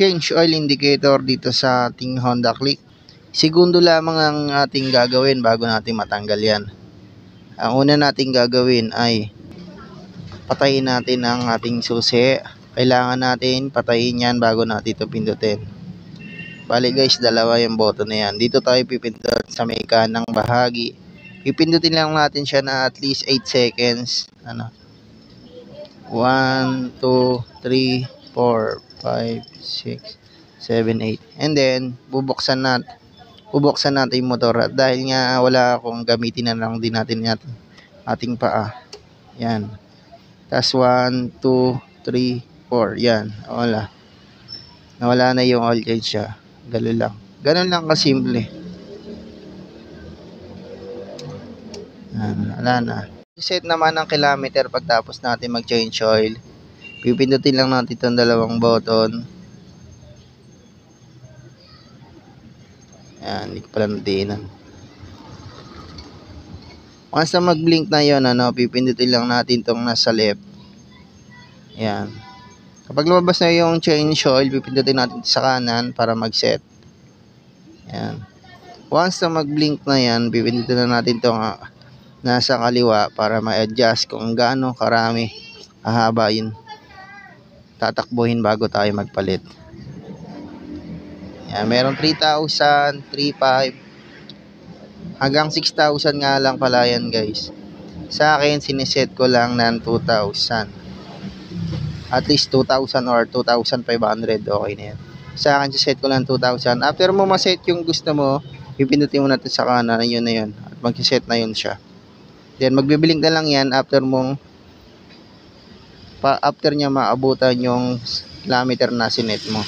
change oil indicator dito sa ating Honda Click. Segundo lamang ang ating gagawin bago natin matanggal yan. Ang una nating gagawin ay patayin natin ang ating susi. Kailangan natin patayin yan bago natin ito pindutin. Bali guys, dalawa yung button na yan. Dito tayo pipindot sa may kanang bahagi. Pipindutin lang natin siya na at least 8 seconds. 1, 2, 3, 4, 5, 6, 7, 8. And then, bubuksan natin yung motor. At dahil nga wala akong gamitin na lang din natin ating paa. Yan. Tapos 1, 2, 3, 4. Yan. Nawala na yung oil change siya. Ganun lang kasimple. Wala na. Set naman ang kilometer pagtapos natin mag-change oil. Pipindutin lang natin itong dalawang button. Yan, hindi ko pala natiinan. Once na mag-blink na yun, pipindutin lang natin itong nasa left. Yan. Kapag lumabas na yung change oil, pipindutin natin sa kanan para mag-set. Yan. Once na mag-blink na yan, pipindutin na natin itong nasa kaliwa para ma-adjust kung gaano karami hahaba yun tatakbuhin bago tayo magpalit. Yan. Meron 3,000, 3,500, hanggang 6,000 nga lang pala yan guys. Sa akin, siniset ko lang ng 2,000. At least 2,000 or 2,500, okay na yan. Sa akin, set ko lang 2,000. After mo ma-set yung gusto mo, pipindutin mo natin sa kanan, yun na yun. At mag-set na yun siya. Then, magbiblink na lang yan after niya maabutan yung kilometer na sinet mo.